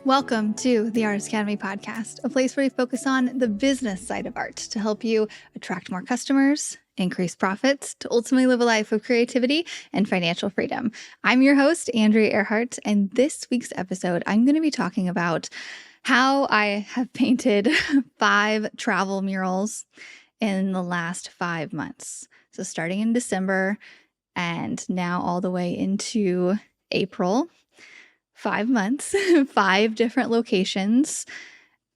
Welcome to the Artist Academy podcast, a place where we focus on the business side of art to help you attract more customers, increase profits, to ultimately live a life of creativity and financial freedom. I'm your host, Andrea Earhart, and this week's episode, I'm going to be talking about how I have painted 5 travel murals in the last 5 months. So starting in December and now all the way into April. 5 months, 5 different locations.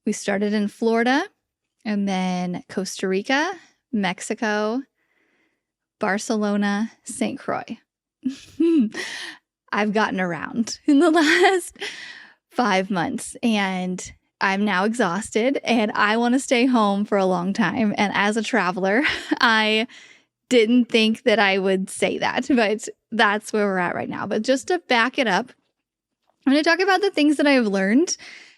We started in Florida and then Costa Rica, Mexico, Barcelona, St. Croix. I've gotten around in the last 5 months and I'm now exhausted and I want to stay home for a long time. And as a traveler, I didn't think that I would say that, but that's where we're at right now. But just to back it up, I'm going to talk about the things that I've learned,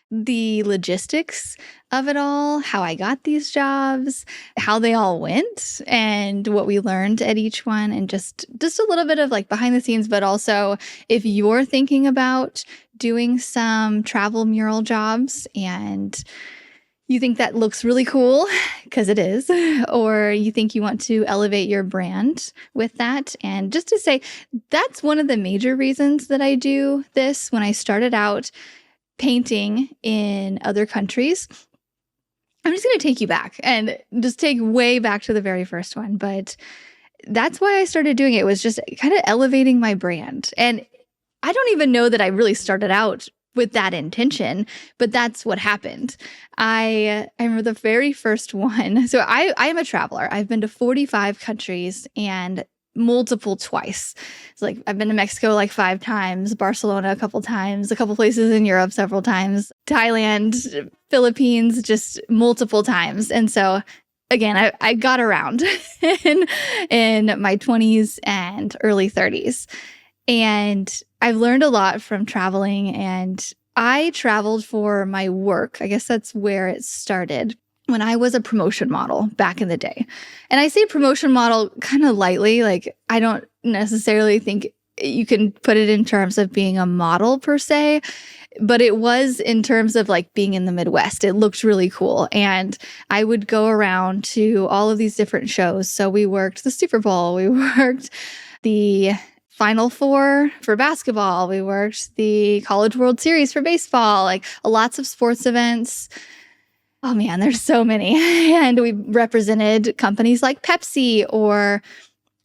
the logistics of it all, how I got these jobs, how they all went, and what we learned at each one, and just a little bit of like behind the scenes, but also if you're thinking about doing some travel mural jobs and you think that looks really cool, because it is, or you think you want to elevate your brand with that. And just to say, that's one of the major reasons that I do this. When I started out painting in other countries, I'm just going to take you back and just take way back to the very first one. But that's why I started doing it, was just kind of elevating my brand. And I don't even know that I really started out with that intention, but that's what happened. I remember the very first one. So I am a traveler. I've been to 45 countries and multiple twice. It's like I've been to Mexico like 5 times, Barcelona a couple times, a couple places in Europe several times, Thailand, Philippines, just multiple times. And so again, I got around in my 20s and early 30s. And I've learned a lot from traveling, and I traveled for my work. I guess that's where it started, when I was a promotion model back in the day. And I say promotion model kind of lightly, like I don't necessarily think you can put it in terms of being a model per se, but it was in terms of like being in the Midwest. It looked really cool. And I would go around to all of these different shows. So we worked the Super Bowl, we worked the Final Four for basketball. We worked the College World Series for baseball, like lots of sports events. Oh man, there's so many. And we represented companies like Pepsi or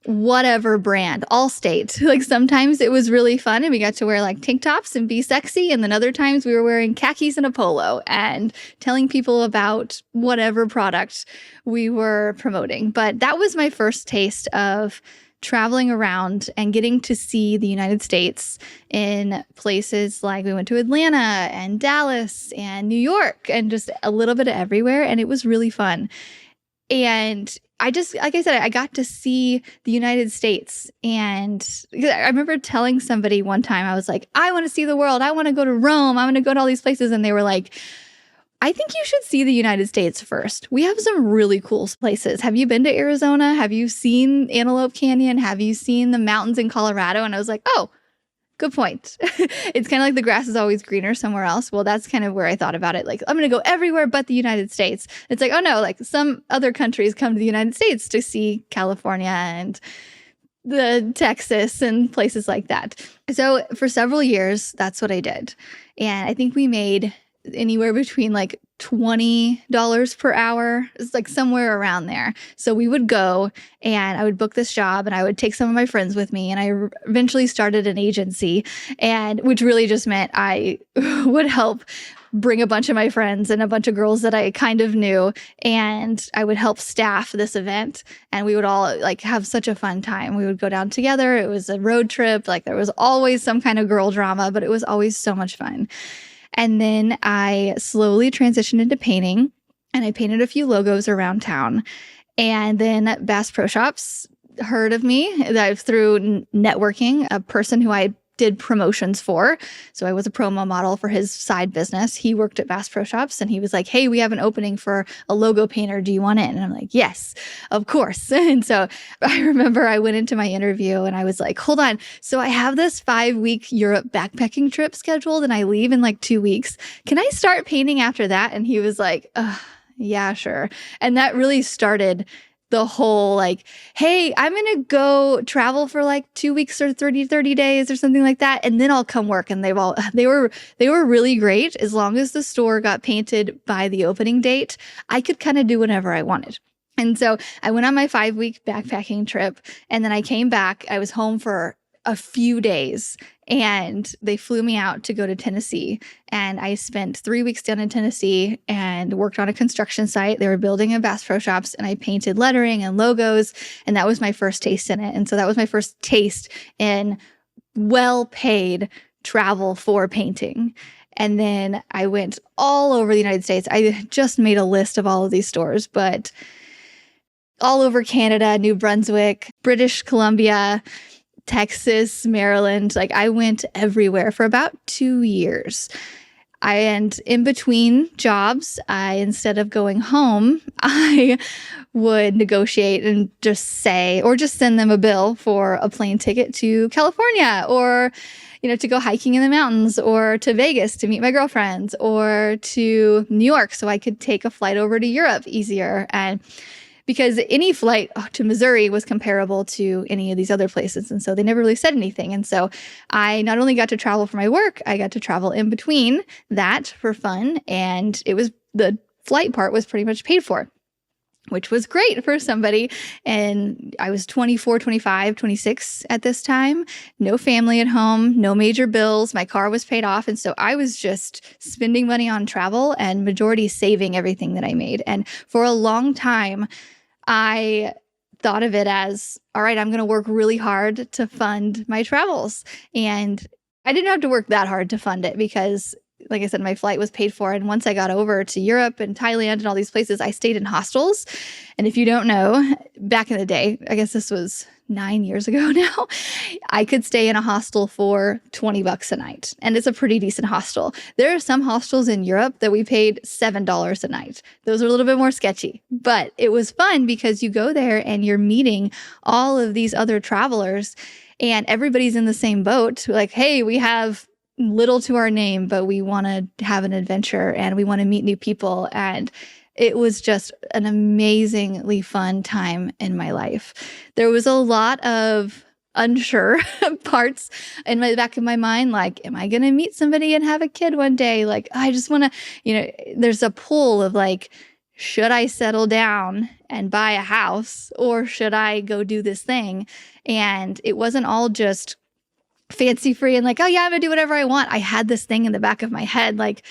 whatever brand, Allstate. Like sometimes it was really fun and we got to wear like tank tops and be sexy. And then other times we were wearing khakis and a polo and telling people about whatever product we were promoting. But that was my first taste of traveling around and getting to see the United States in places like we went to Atlanta and Dallas and New York and just a little bit of everywhere. And it was really fun. And I just, like I said, I got to see the United States. And I remember telling somebody one time, I was like, I want to see the world. I want to go to Rome. I want to go to all these places. And they were like, I think you should see the United States first. We have some really cool places. Have you been to Arizona? Have you seen Antelope Canyon? Have you seen the mountains in Colorado? And I was like, oh, good point. It's kind of like the grass is always greener somewhere else. Well, that's kind of where I thought about it. Like, I'm going to go everywhere but the United States. It's like, oh no, like some other countries come to the United States to see California and the Texas and places like that. So for several years, that's what I did. And I think we made anywhere between like $20 per hour. It's like somewhere around there. So we would go and I would book this job and I would take some of my friends with me. And I eventually started an agency, and which really just meant I would help bring a bunch of my friends and a bunch of girls that I kind of knew, and I would help staff this event, and we would all like have such a fun time. We would go down together. It was a road trip. Like there was always some kind of girl drama, but it was always so much fun. And then I slowly transitioned into painting, and I painted a few logos around town. And then Bass Pro Shops heard of me through networking. A person who I did promotions for. So I was a promo model for his side business. He worked at Bass Pro Shops and he was like, hey, we have an opening for a logo painter. Do you want in? And I'm like, yes, of course. And so I remember I went into my interview and I was like, hold on. So I have this 5-week Europe backpacking trip scheduled and I leave in like 2 weeks. Can I start painting after that? And he was like, yeah, sure. And that really started the whole like, hey, I'm going to go travel for like 2 weeks or 30 days or something like that. And then I'll come work. And they were really great. As long as the store got painted by the opening date, I could kind of do whatever I wanted. And so I went on my 5-week backpacking trip and then I came back. I was home for a few days and they flew me out to go to Tennessee. And I spent 3 weeks down in Tennessee and worked on a construction site. They were building a Bass Pro Shops and I painted lettering and logos. And that was my first taste in it. And so that was my first taste in well-paid travel for painting. And then I went all over the United States. I just made a list of all of these stores, but all over Canada, New Brunswick, British Columbia, Texas, Maryland. Like I went everywhere for about 2 years. And in between jobs, instead of going home, I would negotiate and just send them a bill for a plane ticket to California or, to go hiking in the mountains or to Vegas to meet my girlfriends or to New York so I could take a flight over to Europe easier. And because any flight to Missouri was comparable to any of these other places. And so they never really said anything. And so I not only got to travel for my work, I got to travel in between that for fun. And the flight part was pretty much paid for, which was great for somebody. And I was 24, 25, 26 at this time, no family at home, no major bills. My car was paid off. And so I was just spending money on travel and majority saving everything that I made. And for a long time, I thought of it as, all right, I'm going to work really hard to fund my travels. And I didn't have to work that hard to fund it because, like I said, my flight was paid for. And once I got over to Europe and Thailand and all these places, I stayed in hostels. And if you don't know, back in the day, I guess this was 9 years ago now, I could stay in a hostel for $20 a night. And it's a pretty decent hostel. There are some hostels in Europe that we paid $7 a night. Those are a little bit more sketchy, but it was fun because you go there and you're meeting all of these other travelers and everybody's in the same boat. Like, hey, we have little to our name, but we want to have an adventure and we want to meet new people. And it was just an amazingly fun time in my life. There was a lot of unsure parts in the back of my mind, like, am I going to meet somebody and have a kid one day? Like, I just want to, there's a pull of like, should I settle down and buy a house or should I go do this thing? And it wasn't all just fancy free and like, oh yeah, I'm gonna do whatever I want. I had this thing in the back of my head, like,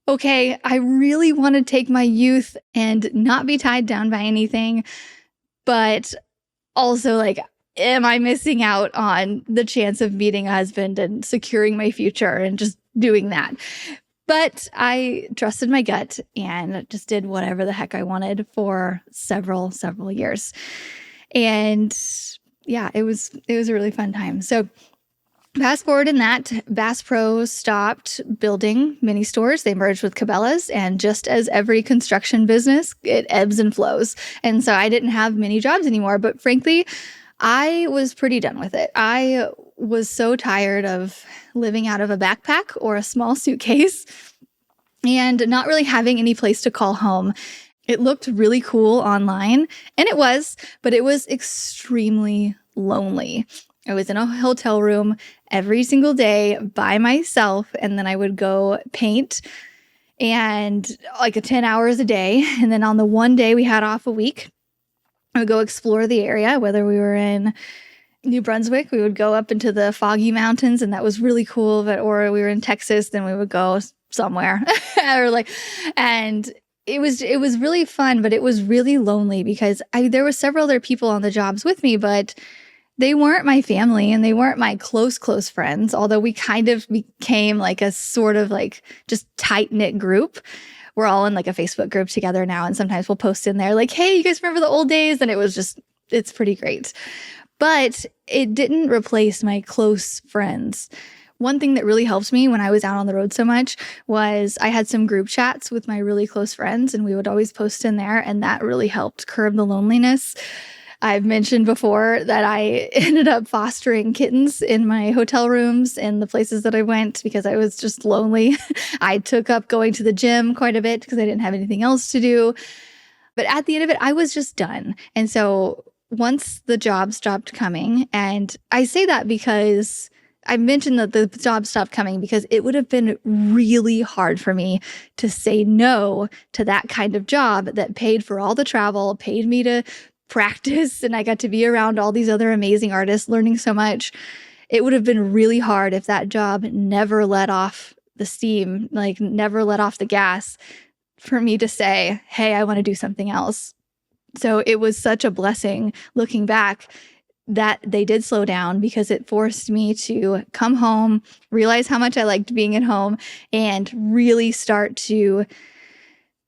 okay, I really want to take my youth and not be tied down by anything, but also like, am I missing out on the chance of meeting a husband and securing my future and just doing that? But I trusted my gut and just did whatever the heck I wanted for several years. And yeah, it was a really fun time. So fast forward in that, Bass Pro stopped building mini stores. They merged with Cabela's. And just as every construction business, it ebbs and flows. And so I didn't have many jobs anymore. But frankly, I was pretty done with it. I was so tired of living out of a backpack or a small suitcase and not really having any place to call home. It looked really cool online, and it was, but it was extremely lonely. I was in a hotel room every single day by myself, and then I would go paint and like 10 hours a day. And then on the one day we had off a week, I would go explore the area, whether we were in New Brunswick, we would go up into the Foggy Mountains, and that was really cool. Or we were in Texas, then we would go somewhere and it was really fun, but it was really lonely because there were several other people on the jobs with me, but they weren't my family and they weren't my close friends, although we kind of became like a sort of like just tight-knit group. We're all in like a Facebook group together now, and sometimes we'll post in there like, hey, you guys remember the old days? And it's pretty great. but it didn't replace my close friends. One thing that really helped me when I was out on the road so much was I had some group chats with my really close friends, and we would always post in there, and that really helped curb the loneliness. I've mentioned before that I ended up fostering kittens in my hotel rooms and the places that I went because I was just lonely. I took up going to the gym quite a bit because I didn't have anything else to do. But at the end of it, I was just done. And so once the job stopped coming, and I say that because I mentioned that the job stopped coming because it would have been really hard for me to say no to that kind of job that paid for all the travel, paid me to practice, and I got to be around all these other amazing artists learning so much. It would have been really hard if that job never let off the steam, like never let off the gas for me to say, hey, I want to do something else. So it was such a blessing looking back that they did slow down because it forced me to come home, realize how much I liked being at home, and really start to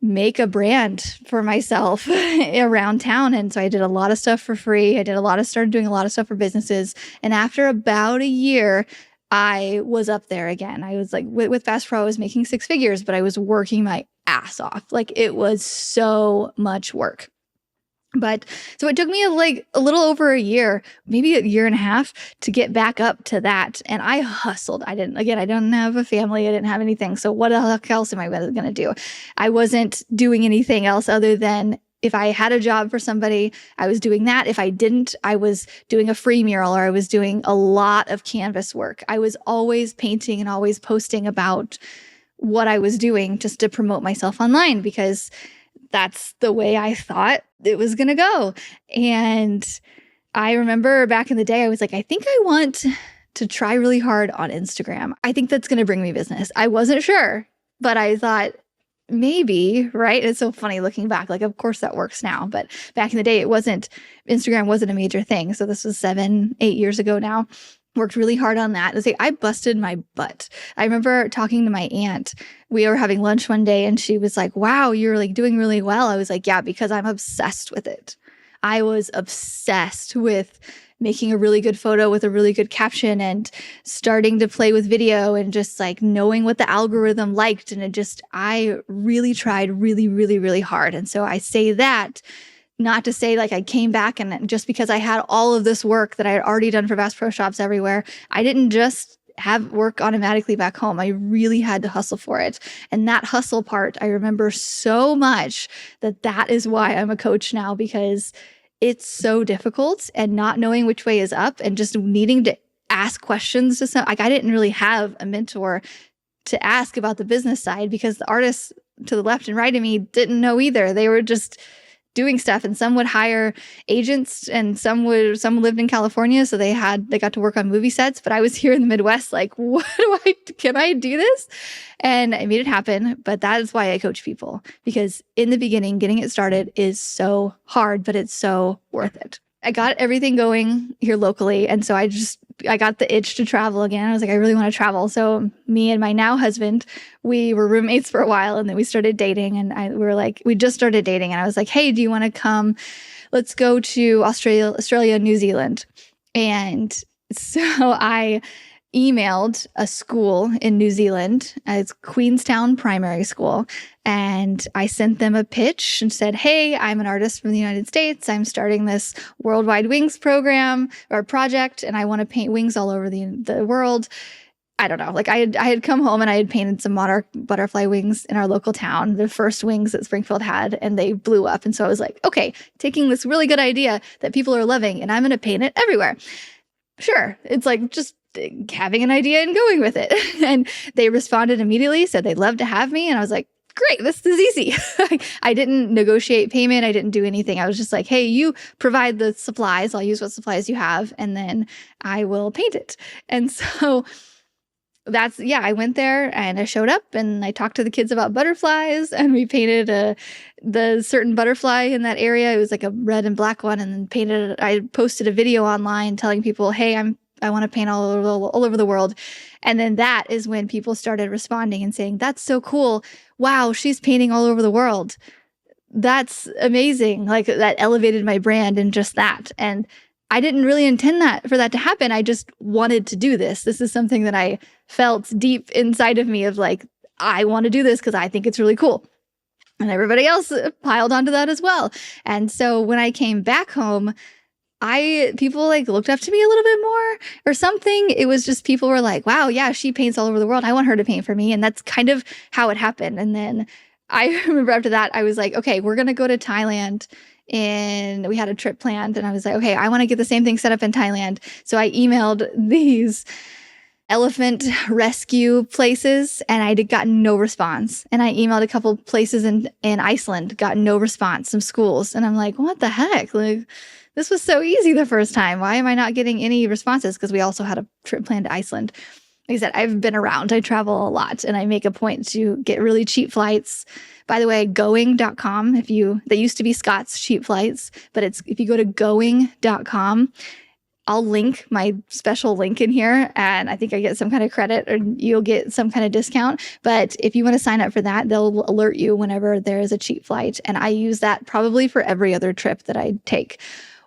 make a brand for myself around town. And so I did a lot of stuff for free. Started doing a lot of stuff for businesses. And after about a year, I was up there again. I was like, with Bass Pro, I was making 6 figures, but I was working my ass off. Like, it was so much work. But so it took me like a little over a year, maybe a year and a half to get back up to that. And I hustled. I didn't have a family. I didn't have anything. So what the heck else am I going to do? I wasn't doing anything else other than if I had a job for somebody, I was doing that. If I didn't, I was doing a free mural or I was doing a lot of canvas work. I was always painting and always posting about what I was doing just to promote myself online because that's the way I thought it was going to go. And I remember back in the day, I was like, I think I want to try really hard on Instagram. I think that's going to bring me business. I wasn't sure, but I thought maybe, right? It's so funny looking back. Like, of course that works now, but back in the day, Instagram wasn't a major thing. So this was 7, 8 years ago now. Worked really hard on that. I busted my butt. I remember talking to my aunt. We were having lunch one day and she was like, wow, you're like doing really well. I was like, yeah, because I'm obsessed with it. I was obsessed with making a really good photo with a really good caption and starting to play with video and just like knowing what the algorithm liked. And I really tried really, really, really hard. And so I say that not to say like I came back and just because I had all of this work that I had already done for Bass Pro Shops everywhere, I didn't just have work automatically back home. I really had to hustle for it. And that hustle part, I remember so much that is why I'm a coach now, because it's so difficult and not knowing which way is up and just needing to ask questions to some, like I didn't really have a mentor to ask about the business side because the artists to the left and right of me didn't know either. They were just doing stuff, and some would hire agents and some lived in California. So they got to work on movie sets, but I was here in the Midwest, like, can I do this? And I made it happen. But that is why I coach people, because in the beginning, getting it started is so hard, but it's so worth it. I got everything going here locally. And so I got the itch to travel again. I was like, I really want to travel. So me and my now husband, we were roommates for a while and then we started dating and we just started dating and I was like, hey, do you want to come? Let's go to Australia, New Zealand. And so I emailed a school in New Zealand. It's Queenstown Primary School. And I sent them a pitch and said, hey, I'm an artist from the United States. I'm starting this worldwide wings program or project, and I want to paint wings all over the world. I don't know. Like I had come home and I had painted some monarch butterfly wings in our local town, the first wings that Springfield had, and they blew up. And so I was like, okay, taking this really good idea that people are loving, and I'm going to paint it everywhere. Sure. It's like just having an idea and going with it. And they responded immediately, said they'd love to have me. And I was like, great, this is easy. I didn't negotiate payment. I didn't do anything. I was just like, hey, you provide the supplies. I'll use what supplies you have, and then I will paint it. And so I went there and I showed up and I talked to the kids about butterflies, and we painted the certain butterfly in that area. It was like a red and black one, and then I posted a video online telling people, hey, I want to paint all over the world. And then that is when people started responding and saying, that's so cool. Wow, she's painting all over the world. That's amazing. Like that elevated my brand and just that. And I didn't really intend for that to happen. I just wanted to do this. This is something that I felt deep inside of me of like, I want to do this because I think it's really cool. And everybody else piled onto that as well. And so when I came back home, people like looked up to me a little bit more or something. It was just people were like, wow, yeah, she paints all over the world. I want her to paint for me. And that's kind of how it happened. And then I remember after that, I was like, okay, we're going to go to Thailand. And we had a trip planned. And I was like, okay, I want to get the same thing set up in Thailand. So I emailed these elephant rescue places and I got no response. And I emailed a couple places in Iceland, got no response, some schools. And I'm like, what the heck? Like, this was so easy the first time. Why am I not getting any responses? Because we also had a trip planned to Iceland. Like I said, I've been around. I travel a lot and I make a point to get really cheap flights. By the way, going.com, that used to be Scott's Cheap Flights, but if you go to going.com, I'll link my special link in here and I think I get some kind of credit or you'll get some kind of discount. But if you want to sign up for that, they'll alert you whenever there is a cheap flight. And I use that probably for every other trip that I take.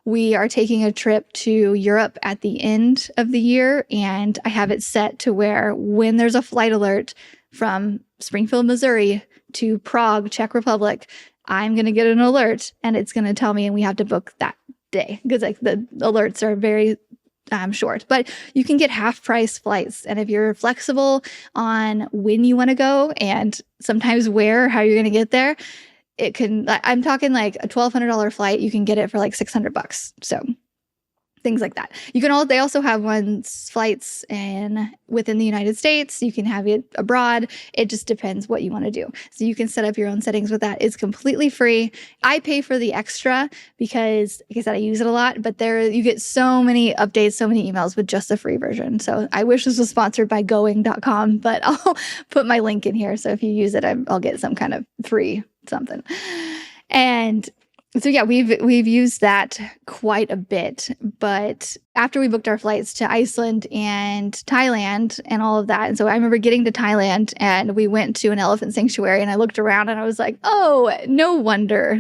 We are taking a trip to Europe at the end of the year and I have it set to where when there's a flight alert from Springfield, Missouri to Prague, Czech Republic, I'm going to get an alert and it's going to tell me and we have to book that day because like the alerts are very short, but you can get half price flights. And if you're flexible on when you want to go and sometimes how you're going to get there, I'm talking like a $1,200 flight. You can get it for like $600. So things like that. They also have flights within the United States. You can have it abroad. It just depends what you want to do. So you can set up your own settings with that. It's completely free. I pay for the extra because, like I said, I use it a lot, but you get so many updates, so many emails with just the free version. So I wish this was sponsored by going.com, but I'll put my link in here. So if you use it, I'll get some kind of free something. And so yeah, we've used that quite a bit, but after we booked our flights to Iceland and Thailand and all of that, and so I remember getting to Thailand and we went to an elephant sanctuary and I looked around and I was like, oh, no wonder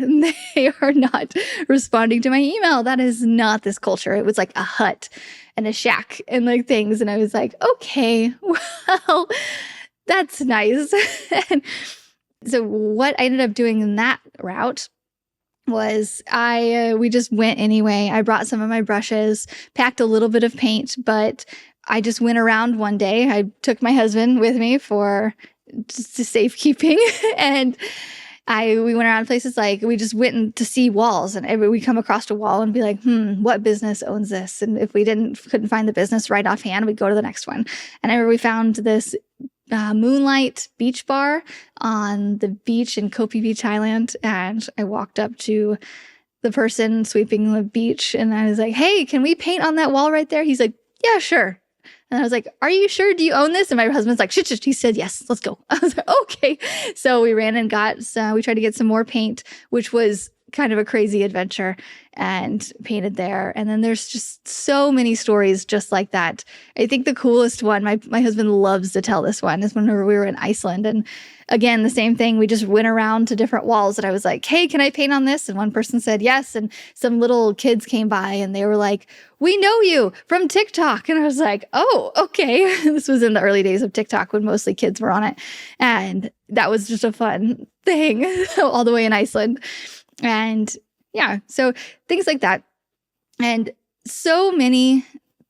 they are not responding to my email. That is not this culture. It was like a hut and a shack and like things. And I was like, okay, well, that's nice. And so what I ended up doing in that route was we just went anyway. I brought some of my brushes, packed a little bit of paint, but I just went around one day. I took my husband with me for just safekeeping and we went around places like we just went to see walls and we come across a wall and be like, what business owns this? And if we couldn't find the business right offhand, we'd go to the next one. And I remember we found this Moonlight Beach Bar on the beach in Koh Phi Phi, Thailand. And I walked up to the person sweeping the beach and I was like, hey, can we paint on that wall right there? He's like, yeah, sure. And I was like, are you sure? Do you own this? And my husband's like, shh. He said, yes, let's go. I was like, okay. So we ran and we tried to get some more paint, which was kind of a crazy adventure, and painted there. And then there's just so many stories just like that. I think the coolest one, my husband loves to tell this one, is whenever we were in Iceland. And again, the same thing. We just went around to different walls and I was like, hey, can I paint on this? And one person said yes. And some little kids came by and they were like, we know you from TikTok. And I was like, oh, okay. This was in the early days of TikTok when mostly kids were on it. And that was just a fun thing all the way in Iceland. And yeah, so things like that. And so many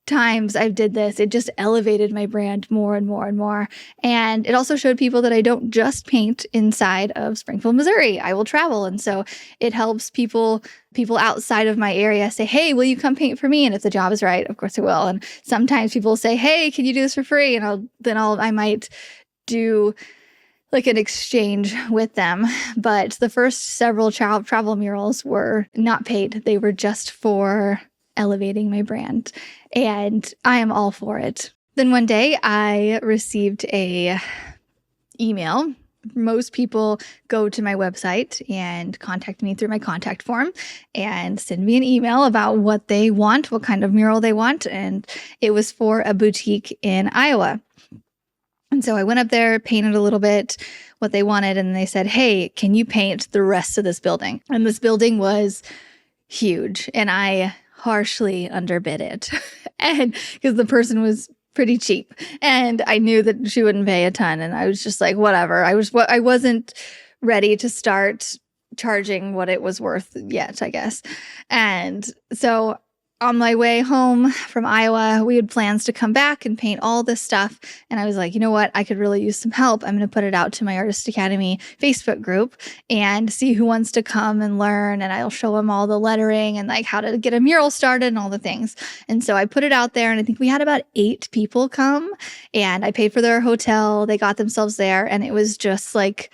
times I've did this, it just elevated my brand more and more and more. And it also showed people that I don't just paint inside of Springfield, Missouri. I will travel. And so it helps people outside of my area say, hey, will you come paint for me? And if the job is right, of course I will. And sometimes people say, hey, can you do this for free? And I might do like an exchange with them. But the first several travel murals were not paid. They were just for elevating my brand. And I am all for it. Then one day I received a email. Most people go to my website and contact me through my contact form and send me an email about what they want, what kind of mural they want. And it was for a boutique in Iowa. And so I went up there, painted a little bit what they wanted, and they said, hey, can you paint the rest of this building? And this building was huge. And I harshly underbid it. And because the person was pretty cheap and I knew that she wouldn't pay a ton. And I was just like, whatever. I wasn't ready to start charging what it was worth yet, I guess. And so on my way home from Iowa, we had plans to come back and paint all this stuff. And I was like, you know what? I could really use some help. I'm going to put it out to my Artist Academy Facebook group and see who wants to come and learn. And I'll show them all the lettering and like how to get a mural started and all the things. And so I put it out there and I think we had about 8 people come and I paid for their hotel. They got themselves there. And it was just like,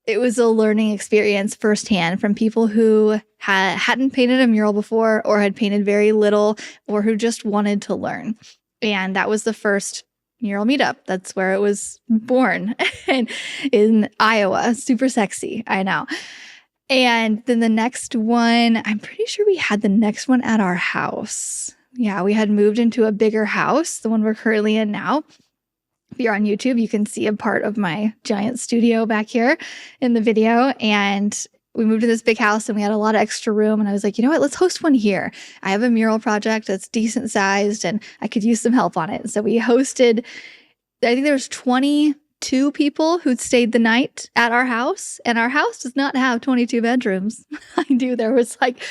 it was a learning experience firsthand from people who hadn't painted a mural before or had painted very little or who just wanted to learn. And that was the first mural meetup. That's where it was born in Iowa. Super sexy, I know. And then the next one, I'm pretty sure we had the next one at our house. Yeah, we had moved into a bigger house, the one we're currently in now. If you're on YouTube, you can see a part of my giant studio back here in the video. And we moved to this big house and we had a lot of extra room. And I was like, you know what? Let's host one here. I have a mural project that's decent sized and I could use some help on it. So we hosted, I think there was 22 people who'd stayed the night at our house. And our house does not have 22 bedrooms. I do. There was like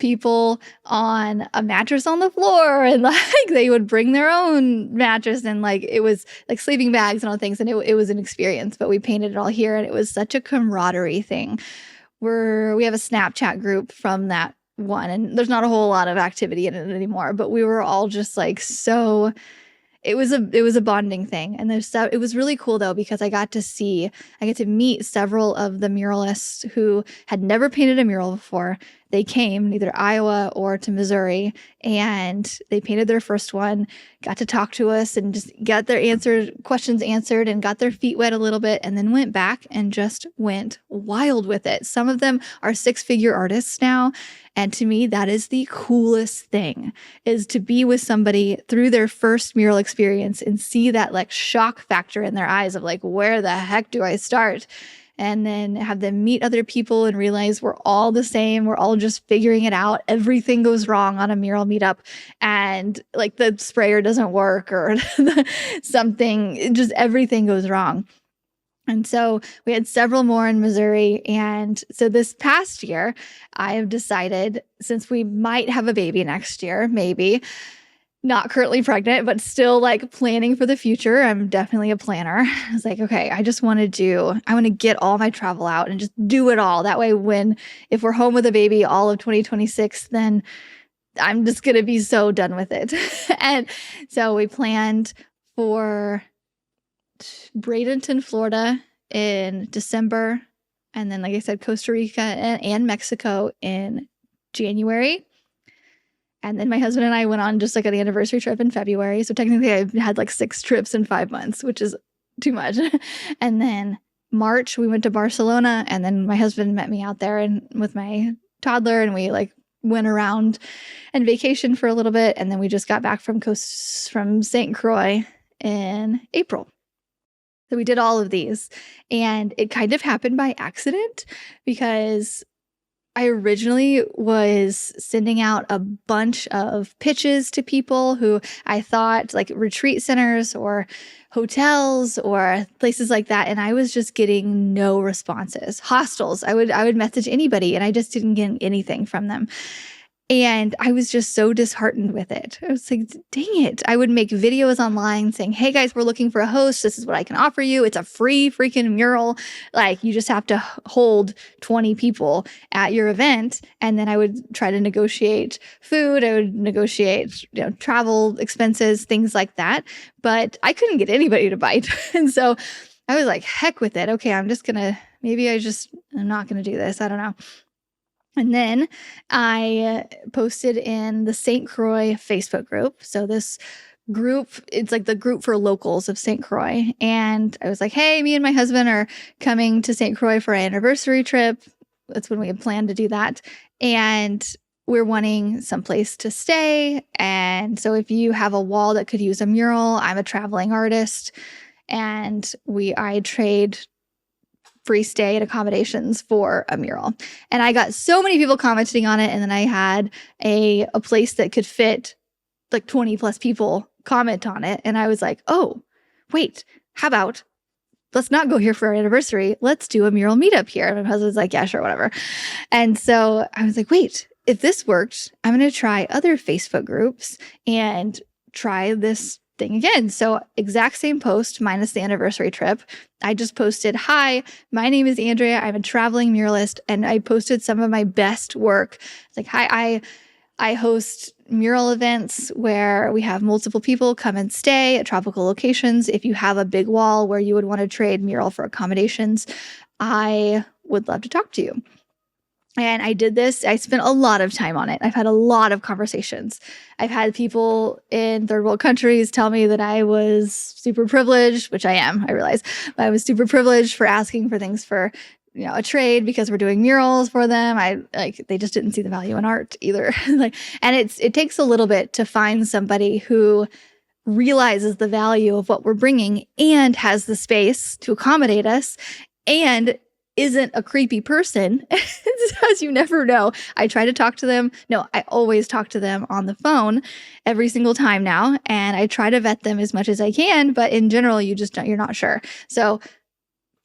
people on a mattress on the floor and like they would bring their own mattress and like it was like sleeping bags and all things. And it was an experience, but we painted it all here and it was such a camaraderie thing. We have a Snapchat group from that one and there's not a whole lot of activity in it anymore, but we were all just like so... It was a bonding thing. And it was really cool though, because I get to meet several of the muralists who had never painted a mural before. They came either Iowa or to Missouri and they painted their first one, got to talk to us and just got their questions answered and got their feet wet a little bit and then went back and just went wild with it. Some of them are 6-figure artists now. And to me, that is the coolest thing, is to be with somebody through their first mural experience and see that like shock factor in their eyes of like, where the heck do I start? And then have them meet other people and realize we're all the same. We're all just figuring it out. Everything goes wrong on a mural meetup and like the sprayer doesn't work or just everything goes wrong. And so we had several more in Missouri. And so this past year, I have decided, since we might have a baby next year, maybe, not currently pregnant, but still like planning for the future. I'm definitely a planner. I was like, okay, I want to get all my travel out and just do it all. That way, if we're home with a baby all of 2026, then I'm just going to be so done with it. And so we planned for Bradenton, Florida in December. And then, like I said, Costa Rica and Mexico in January. And then my husband and I went on just like an anniversary trip in February. So technically I had like 6 trips in 5 months, which is too much. And then March, we went to Barcelona. And then my husband met me out there and with my toddler. And we like went around and vacationed for a little bit. And then we just got back from St. Croix in April. So we did all of these. And it kind of happened by accident because I originally was sending out a bunch of pitches to people who I thought like retreat centers or hotels or places like that. And I was just getting no responses. Hostels. I would message anybody and I just didn't get anything from them. And I was just so disheartened with it. I was like, dang it. I would make videos online saying, hey guys, we're looking for a host. This is what I can offer you. It's a free freaking mural. Like you just have to hold 20 people at your event. And then I would try to negotiate food. I would negotiate, travel expenses, things like that. But I couldn't get anybody to bite. And so I was like, heck with it. Okay, I'm not going to do this. I don't know. And then I posted in the St. Croix Facebook group. So this group, it's like the group for locals of St. Croix. And I was like, hey, me and my husband are coming to St. Croix for our anniversary trip. That's when we had planned to do that. And we're wanting someplace to stay. And so if you have a wall that could use a mural, I'm a traveling artist. And I trade free stay and accommodations for a mural. And I got so many people commenting on it. And then I had a place that could fit like 20 plus people comment on it. And I was like, oh, wait, how about let's not go here for our anniversary. Let's do a mural meetup here. And my husband was like, yeah, sure, whatever. And so I was like, wait, if this worked, I'm going to try other Facebook groups and try this thing again. So exact same post minus the anniversary trip. I just posted, hi, my name is Andrea. I'm a traveling muralist. And I posted some of my best work. It's like, hi, I host mural events where we have multiple people come and stay at tropical locations. If you have a big wall where you would want to trade mural for accommodations, I would love to talk to you. And I did this. I spent a lot of time on it. I've had a lot of conversations. I've had people in third world countries tell me that I was super privileged, which I am, I realize. But I was super privileged for asking for things for, a trade because we're doing murals for them. They just didn't see the value in art either. And it takes a little bit to find somebody who realizes the value of what we're bringing and has the space to accommodate us and isn't a creepy person, because you never know. I try to talk to them. No, I always talk to them on the phone every single time now. And I try to vet them as much as I can. But in general, you're not sure. So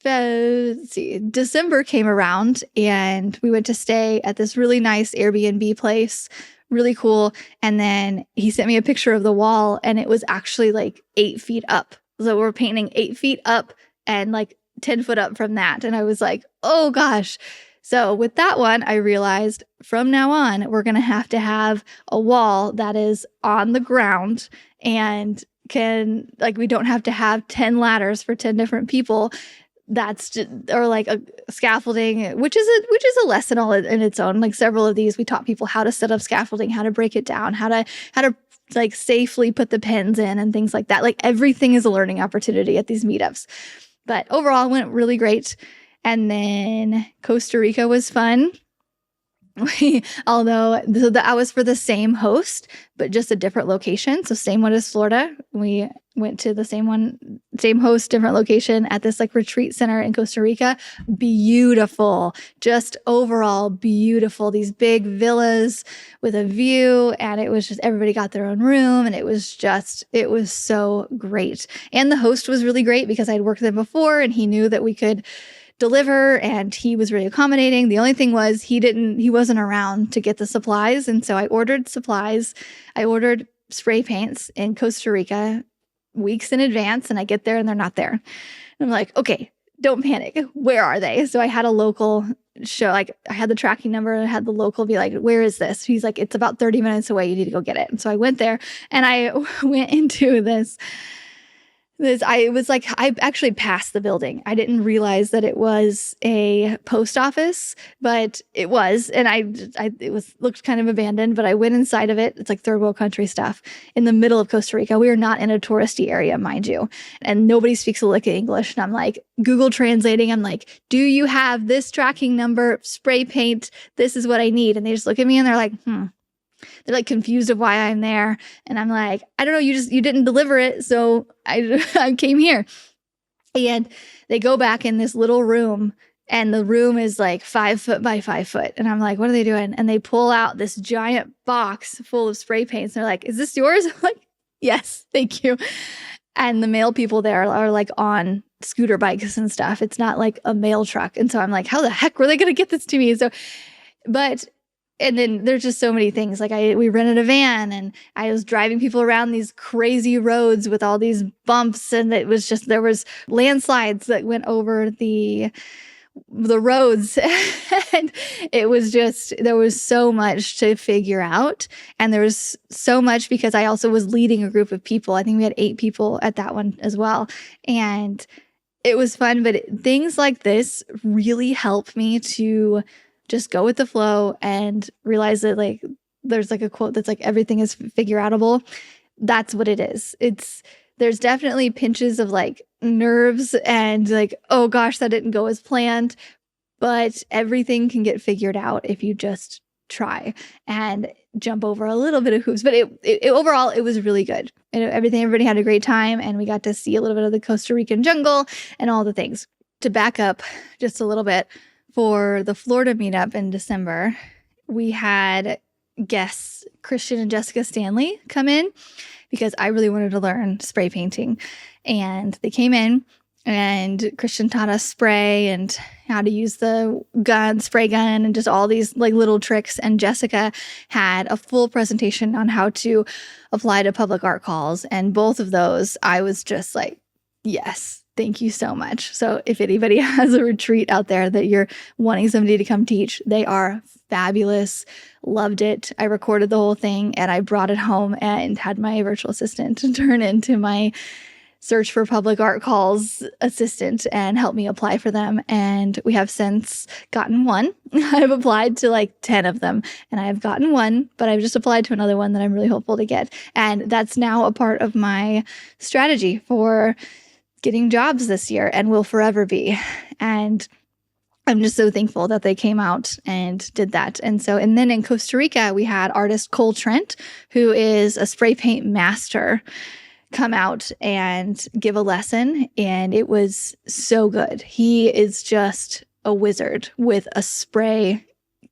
let's see, December came around and we went to stay at this really nice Airbnb place. Really cool. And then he sent me a picture of the wall and it was actually like 8 feet up. So we're painting 8 feet up and like 10 foot up from that. And I was like, oh gosh. So with that one, I realized from now on, we're going to have a wall that is on the ground and we don't have to have 10 ladders for 10 different people. That's just, or like a scaffolding, which is a lesson all in its own. Like several of these, we taught people how to set up scaffolding, how to break it down, how to like safely put the pins in and things like that. Like everything is a learning opportunity at these meetups. But overall, it went really great. And then Costa Rica was fun. Although that was for the same host, but just a different location. So same one as Florida. We went to the same host, different location at this like retreat center in Costa Rica. Beautiful, just overall beautiful. These big villas with a view, and it was just everybody got their own room, and it was so great. And the host was really great because I'd worked with him before, and he knew that we could deliver, and he was really accommodating. The only thing was he wasn't around to get the supplies. And so I ordered supplies. I ordered spray paints in Costa Rica weeks in advance, and I get there and they're not there. And I'm like, okay, don't panic. Where are they? So I had a local show, like I had the tracking number and I had the local be like, where is this? He's like, it's about 30 minutes away. You need to go get it. And so I went there and I went into this, I actually passed the building. I didn't realize that it was a post office, but it was. And looked kind of abandoned, but I went inside of it. It's like third world country stuff in the middle of Costa Rica. We are not in a touristy area, mind you. And nobody speaks a lick of English. And I'm like, Google translating. I'm like, do you have this tracking number, spray paint? This is what I need. And they just look at me and they're like, They're like confused of why I'm there. And I'm like, I don't know, you didn't deliver it. So I came here. And they go back in this little room and the room is like 5 foot by 5 foot. And I'm like, what are they doing? And they pull out this giant box full of spray paints. They're like, is this yours? I'm like, yes, thank you. And the mail people there are like on scooter bikes and stuff. It's not like a mail truck. And so I'm like, how the heck were they going to get this to me? And then there's just so many things. Like we rented a van and I was driving people around these crazy roads with all these bumps. And there was landslides that went over the roads. And it was there was so much to figure out. And there was so much because I also was leading a group of people. I think we had 8 people at that one as well. And it was fun, but things like this really help me to just go with the flow and realize that like there's like a quote that's like everything is figure outable. That's what it is. There's definitely pinches of like nerves and like, oh gosh, that didn't go as planned, but everything can get figured out if you just try and jump over a little bit of hoops. But overall, it was really good. Everybody had a great time, and we got to see a little bit of the Costa Rican jungle and all the things. To back up just a little bit, for the Florida meetup in December, we had guests, Christian and Jessica Stanley, come in because I really wanted to learn spray painting. And they came in, and Christian taught us spray and how to use the spray gun, and just all these like little tricks. And Jessica had a full presentation on how to apply to public art calls. And both of those, I was just like, yes, thank you so much. So if anybody has a retreat out there that you're wanting somebody to come teach, they are fabulous. Loved it. I recorded the whole thing and I brought it home and had my virtual assistant turn into my search for public art calls assistant and help me apply for them. And we have since gotten one. I've applied to like 10 of them and I've gotten one, but I've just applied to another one that I'm really hopeful to get. And that's now a part of my strategy for getting jobs this year and will forever be. And I'm just so thankful that they came out and did that. And then in Costa Rica, we had artist Cole Trent, who is a spray paint master, come out and give a lesson. And it was so good. He is just a wizard with a spray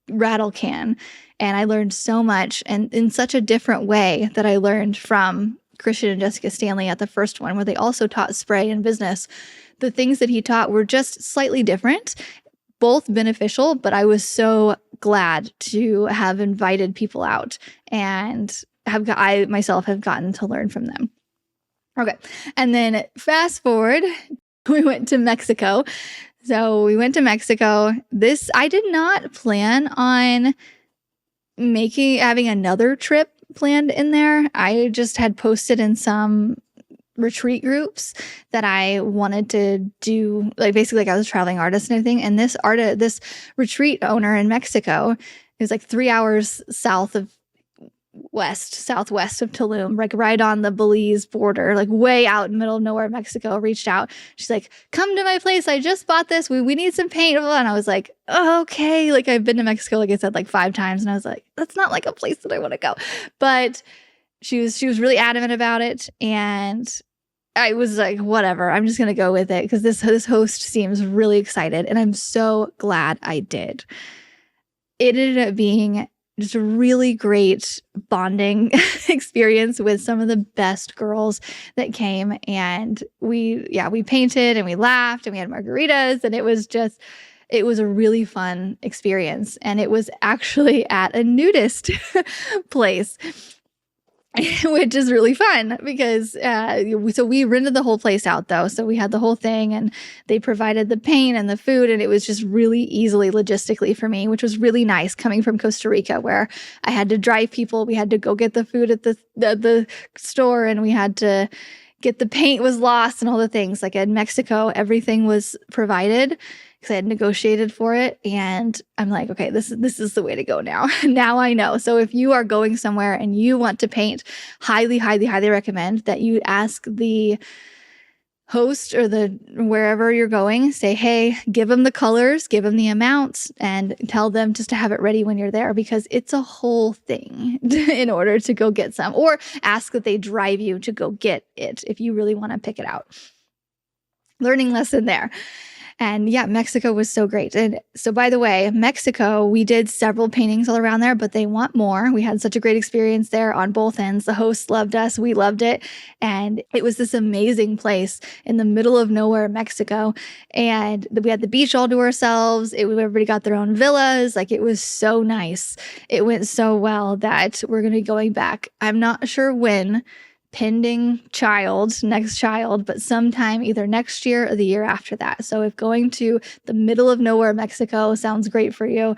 rattle can. And I learned so much, and in such a different way that I learned from Christian and Jessica Stanley at the first one, where they also taught spray and business. The things that he taught were just slightly different, both beneficial, but I was so glad to have invited people out and I myself have gotten to learn from them. Okay. And then fast forward, we went to Mexico. So we went to Mexico. I did not plan on having another trip planned in there. I just had posted in some retreat groups that I wanted to do, like basically like I was a traveling artist and everything. And this retreat owner in Mexico, it was like 3 hours southwest of Tulum, like right on the Belize border, like way out in the middle of nowhere, Mexico, reached out. She's like, come to my place. I just bought this. We need some paint. And I was like, oh, okay. Like I've been to Mexico, like I said, like 5 times. And I was like, that's not like a place that I want to go. But she was really adamant about it. And I was like, whatever, I'm just going to go with it because this host seems really excited. And I'm so glad I did. It ended up being just a really great bonding experience with some of the best girls that came. And we painted and we laughed and we had margaritas, and it was a really fun experience. And it was actually at a nudist place, which is really fun because we rented the whole place out though. So we had the whole thing and they provided the paint and the food, and it was just really easily logistically for me, which was really nice coming from Costa Rica where I had to drive people. We had to go get the food at the store, and we had to get the paint was lost and all the things. Like in Mexico, everything was provided because I had negotiated for it. And I'm like, okay, this is the way to go now. Now I know. So if you are going somewhere and you want to paint, highly, highly, highly recommend that you ask the host or wherever you're going, say, hey, give them the colors, give them the amounts, and tell them just to have it ready when you're there, because it's a whole thing in order to go get some, or ask that they drive you to go get it if you really want to pick it out. Learning lesson there. And yeah, Mexico was so great. And so, by the way, Mexico, we did several paintings all around there, but they want more. We had such a great experience there on both ends. The hosts loved us. We loved it. And it was this amazing place in the middle of nowhere, Mexico. And we had the beach all to ourselves. Everybody got their own villas. Like, it was so nice. It went so well that we're going to be going back. I'm not sure when, pending next child, but sometime either next year or the year after that. So if going to the middle of nowhere, Mexico sounds great for you,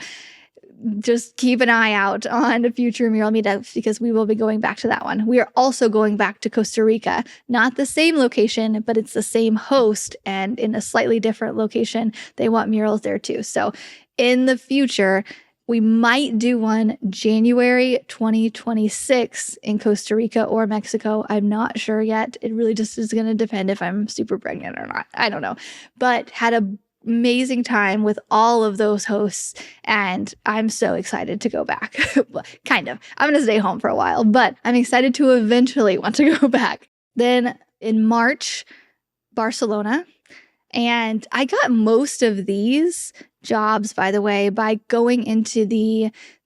just keep an eye out on future mural meetups because we will be going back to that one. We are also going back to Costa Rica, not the same location, but it's the same host and in a slightly different location. They want murals there too. So in the future, we might do one January 2026 in Costa Rica or Mexico. I'm not sure yet. It really just is going to depend if I'm super pregnant or not. I don't know. But had an amazing time with all of those hosts, and I'm so excited to go back. Kind of. I'm going to stay home for a while, but I'm excited to eventually want to go back. Then in March, Barcelona. And I got most of these jobs, by the way, by going into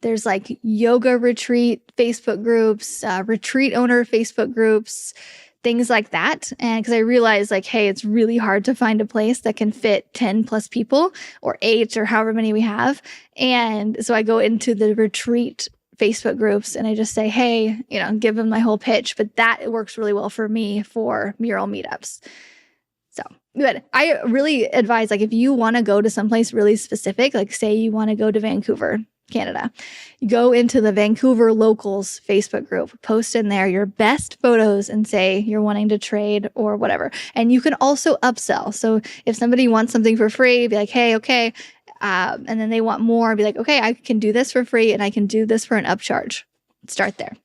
there's like yoga retreat Facebook groups, retreat owner Facebook groups, things like that. And because I realized like, hey, it's really hard to find a place that can fit 10 plus people or 8 or however many we have. And so I go into the retreat Facebook groups and I just say, hey, give them my whole pitch. But that works really well for me for mural meetups. So good. I really advise, like, if you want to go to someplace really specific, like say you want to go to Vancouver, Canada, you go into the Vancouver locals Facebook group, post in there your best photos and say you're wanting to trade or whatever. And you can also upsell. So if somebody wants something for free, be like, hey, okay. And then they want more, be like, okay, I can do this for free and I can do this for an upcharge. Start there.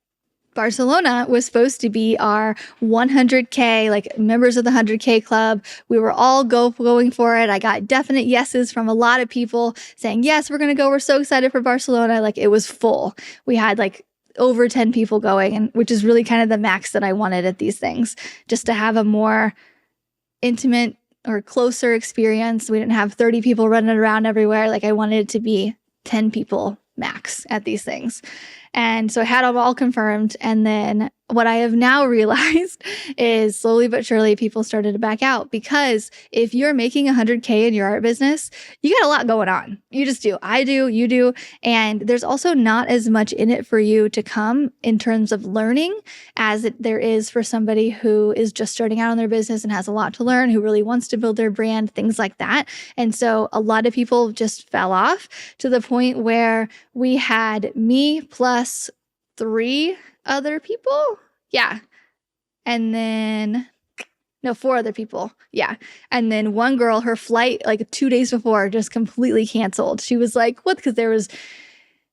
Barcelona was supposed to be our 100K, like members of the 100K club. We were all going for it. I got definite yeses from a lot of people saying, yes, we're going to go. We're so excited for Barcelona. Like, it was full. We had like over 10 people going, and which is really kind of the max that I wanted at these things, just to have a more intimate or closer experience. We didn't have 30 people running around everywhere. Like, I wanted it to be 10 people max at these things. And so I had them all confirmed. And then what I have now realized is slowly but surely people started to back out, because if you're making 100K in your art business, you got a lot going on. You just do. I do. You do. And there's also not as much in it for you to come in terms of learning as there is for somebody who is just starting out in their business and has a lot to learn, who really wants to build their brand, things like that. And so a lot of people just fell off to the point where we had me plus 3 other people. Yeah. And then, no, 4 other people. Yeah. And then one girl, her flight like 2 days before just completely canceled. She was like, what? Because there was,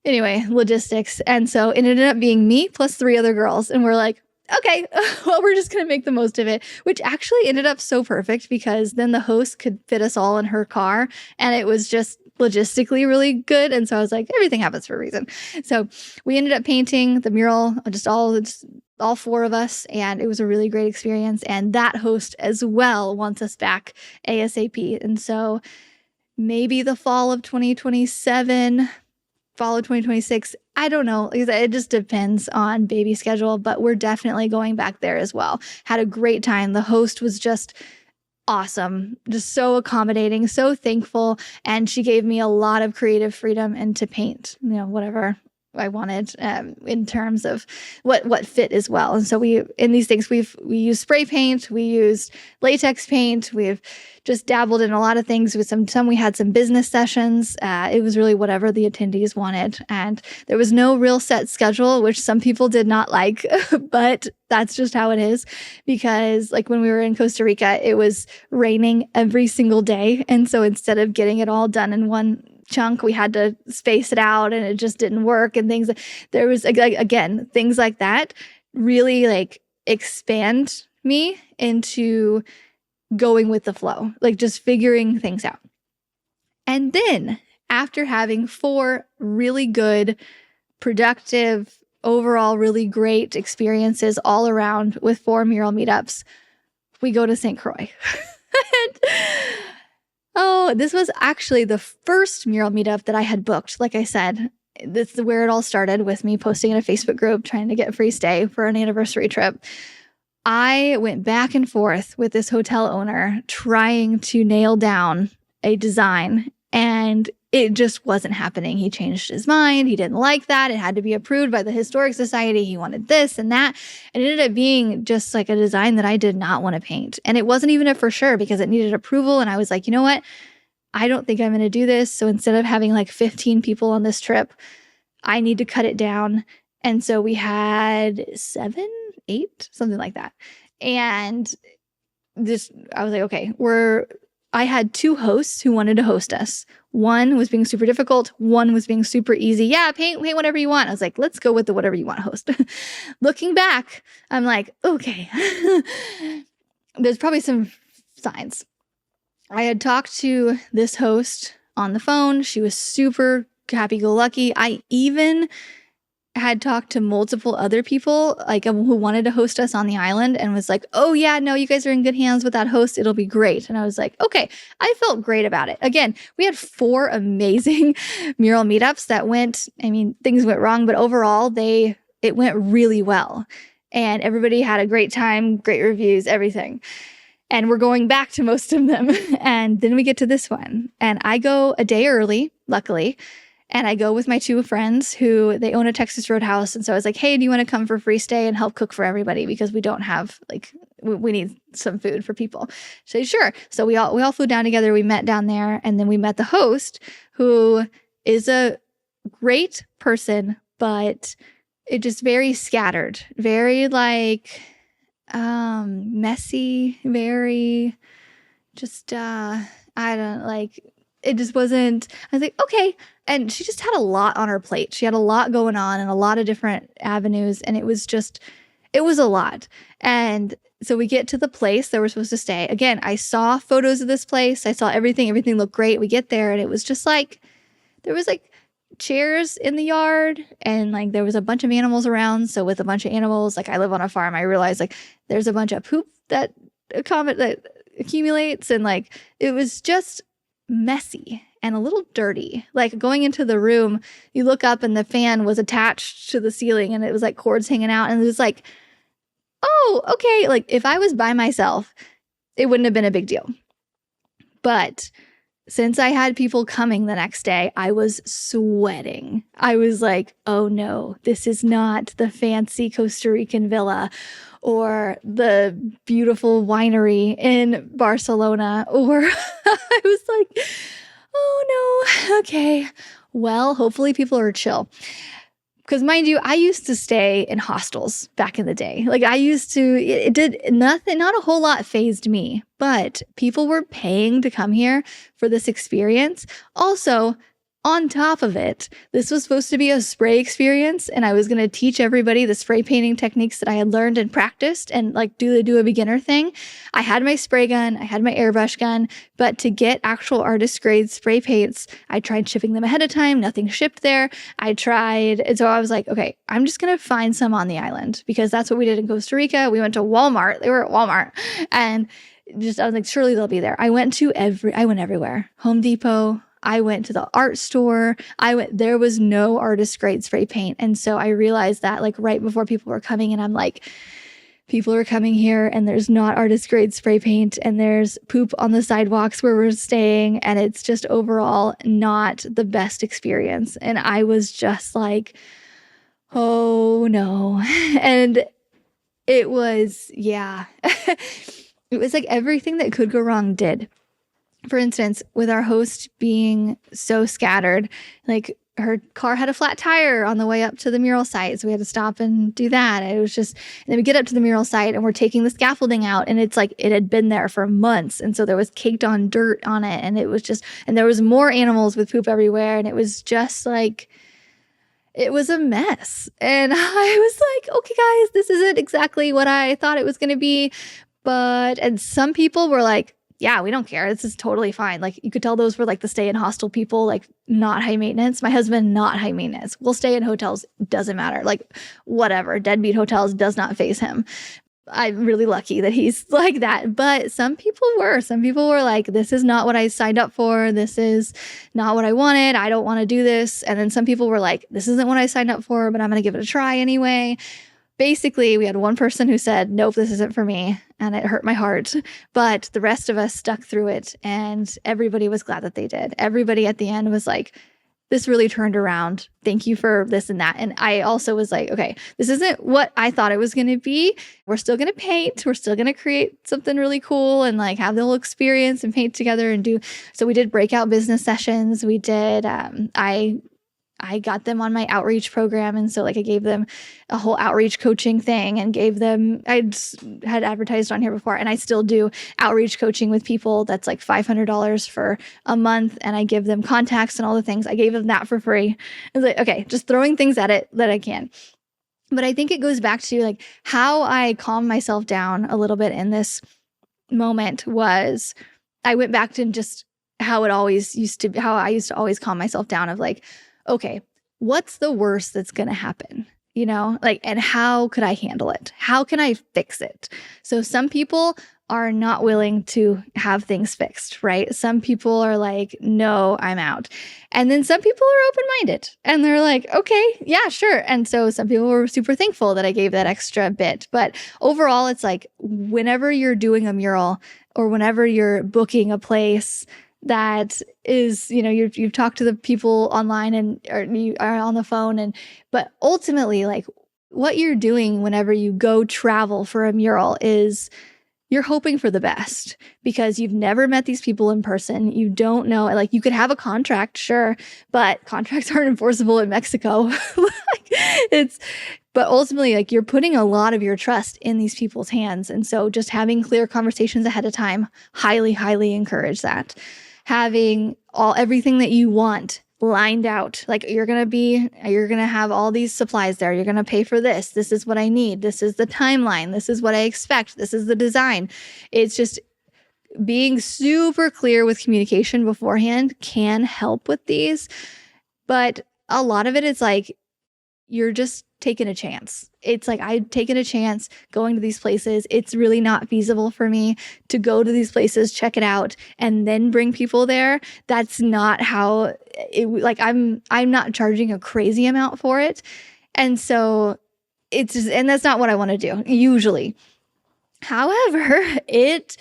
anyway, logistics. And so it ended up being me plus 3 other girls. And we're like, okay, well, we're just going to make the most of it, which actually ended up so perfect, because then the host could fit us all in her car. And it was just logistically really good. And so I was like, everything happens for a reason. So we ended up painting the mural, just all 4 of us. And it was a really great experience. And that host as well wants us back ASAP. And so maybe the fall of 2027, fall of 2026, I don't know. It just depends on baby schedule, but we're definitely going back there as well. Had a great time. The host was just awesome, just so accommodating, so thankful. And she gave me a lot of creative freedom and to paint, whatever I wanted in terms of what fit as well. And so in these things, we use spray paint, we used latex paint, we've just dabbled in a lot of things with some we had some business sessions. It was really whatever the attendees wanted. And there was no real set schedule, which some people did not like, but that's just how it is. Because like when we were in Costa Rica, it was raining every single day. And so instead of getting it all done in one chunk, we had to space it out, and it just didn't work. And things, there was again, things like that really like expand me into going with the flow, like just figuring things out. And then after having 4 really good, productive, overall really great experiences all around with 4 mural meetups, we go to St. Croix. Oh, this was actually the first mural meetup that I had booked. Like I said, this is where it all started, with me posting in a Facebook group trying to get free stay for an anniversary trip. I went back and forth with this hotel owner trying to nail down a design, and it just wasn't happening. He changed his mind. He didn't like that. It had to be approved by the Historic Society. He wanted this and that. It ended up being just like a design that I did not want to paint. And it wasn't even a for sure, because it needed approval. And I was like, you know what? I don't think I'm going to do this. So instead of having like 15 people on this trip, I need to cut it down. And so we had 7, 8, something like that. And I was like, okay, I had 2 hosts who wanted to host us. One was being super difficult. One was being super easy. Yeah, paint whatever you want. I was like, let's go with the whatever you want host. Looking back, I'm like, okay, there's probably some signs. I had talked to this host on the phone. She was super happy-go-lucky. I even had talked to multiple other people like who wanted to host us on the island and was like, oh yeah, no, you guys are in good hands with that host. It'll be great. And I was like, okay, I felt great about it. Again, we had 4 amazing mural meetups that went, I mean, things went wrong, but overall it went really well. And everybody had a great time, great reviews, everything. And we're going back to most of them. And then we get to this one. And I go a day early, luckily. And I go with my 2 friends who they own a Texas Roadhouse. And so I was like, hey, do you want to come for free stay and help cook for everybody? Because we don't have we need some food for people. So sure. So we all flew down together. We met down there. And then we met the host, who is a great person, but it just very scattered, very messy, very just, I don't like, it just wasn't, I was like, okay. And she just had a lot on her plate. She had a lot going on and a lot of different avenues. And it was a lot. And so we get to the place that we're supposed to stay. Again, I saw photos of this place. I saw everything. Everything looked great. We get there and it was just like, there was like chairs in the yard and like there was a bunch of animals around. So with a bunch of animals, like I live on a farm, I realized like there's a bunch of poop that accumulates and like it was just messy and a little dirty. Like going into the room, you look up and the fan was attached to the ceiling and it was like cords hanging out and it was like, oh, okay. Like if I was by myself, it wouldn't have been a big deal. But since I had people coming the next day, I was sweating. I was like, oh no, this is not the fancy Costa Rican villa or the beautiful winery in Barcelona. Or I was like, oh no, okay. Well, hopefully people are chill. Because mind you, I used to stay in hostels back in the day. Like it did nothing, not a whole lot fazed me, but people were paying to come here for this experience. Also, on top of it, this was supposed to be a spray experience, and I was going to teach everybody the spray painting techniques that I had learned and practiced and like do a beginner thing. I had my spray gun, I had my airbrush gun, but to get actual artist grade spray paints, I tried shipping them ahead of time. Nothing shipped there. And so I was like, okay, I'm just going to find some on the island because that's what we did in Costa Rica. We went to Walmart. They were at Walmart and I was like, surely they'll be there. I went everywhere. Home Depot. I went to the art store. There was no artist grade spray paint. And so I realized that like right before people were coming and I'm like, people are coming here and there's not artist grade spray paint and there's poop on the sidewalks where we're staying. And it's just overall not the best experience. And I was just like, oh no. And it was, yeah, it was like everything that could go wrong did. For instance, with our host being so scattered, like her car had a flat tire on the way up to the mural site. So we had to stop and do that. It was just, and then we get up to the mural site and we're taking the scaffolding out and it's like, it had been there for months. And so there was caked on dirt on it. And it was just, and there was more animals with poop everywhere. And it was just like, it was a mess. And I was like, okay, guys, this isn't exactly what I thought it was going to be. And some people were like, yeah, we don't care. This is totally fine. Like you could tell those were like the stay in hostel people, like not high maintenance. My husband, not high maintenance. We'll stay in hotels. Doesn't matter. Like whatever. Deadbeat hotels does not faze him. I'm really lucky that he's like that. But some people were like, this is not what I signed up for. This is not what I wanted. I don't want to do this. And then some people were like, this isn't what I signed up for, but I'm going to give it a try anyway. Basically, we had one person who said, nope, this isn't for me. And it hurt my heart. But the rest of us stuck through it. And everybody was glad that they did. Everybody at the end was like, this really turned around. Thank you for this and that. And I also was like, okay, this isn't what I thought it was going to be. We're still going to paint. We're still going to create something really cool and like have the whole experience and paint together and do. So we did breakout business sessions. We did, I got them on my outreach program. And so like I gave them a whole outreach coaching thing and I'd had advertised on here before and I still do outreach coaching with people. That's like $500 for a month. And I give them contacts and all the things. I gave them that for free. I was like, okay, just throwing things at it that I can. But I think it goes back to like how I calmed myself down a little bit in this moment was I went back to just how I used to always calm myself down of like, okay, what's the worst that's going to happen? Like, and how could I handle it? How can I fix it? So some people are not willing to have things fixed, right? Some people are like, no, I'm out. And then some people are open-minded and they're like, okay, yeah, sure. And so some people were super thankful that I gave that extra bit. But overall, it's like whenever you're doing a mural or whenever you're booking a place that is, you've talked to the people online or you are on the phone, but ultimately, like, what you're doing whenever you go travel for a mural is you're hoping for the best because you've never met these people in person. You don't know, like, you could have a contract, sure, but contracts aren't enforceable in Mexico. But ultimately, like, you're putting a lot of your trust in these people's hands. And so just having clear conversations ahead of time, highly, highly encourage that. Having everything that you want lined out. Like, you're going to have all these supplies there. You're going to pay for this. This is what I need. This is the timeline. This is what I expect. This is the design. It's just being super clear with communication beforehand can help with these. But a lot of it is like, you're just taking a chance. It's like, I've taken a chance going to these places. It's really not feasible for me to go to these places, check it out, and then bring people there. That's not how I'm not charging a crazy amount for it. And so and that's not what I want to do usually. However, it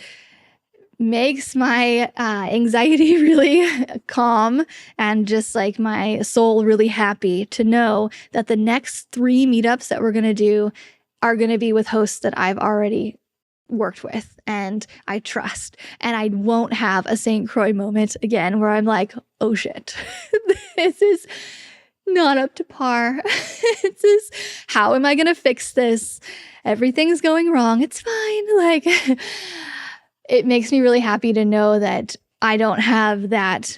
makes my anxiety really calm and just like my soul really happy to know that the next 3 meetups that we're going to do are going to be with hosts that I've already worked with and I trust. And I won't have a St. Croix moment again where I'm like, oh shit, this is not up to par. How am I going to fix this? Everything's going wrong. It's fine. Like, it makes me really happy to know that I don't have that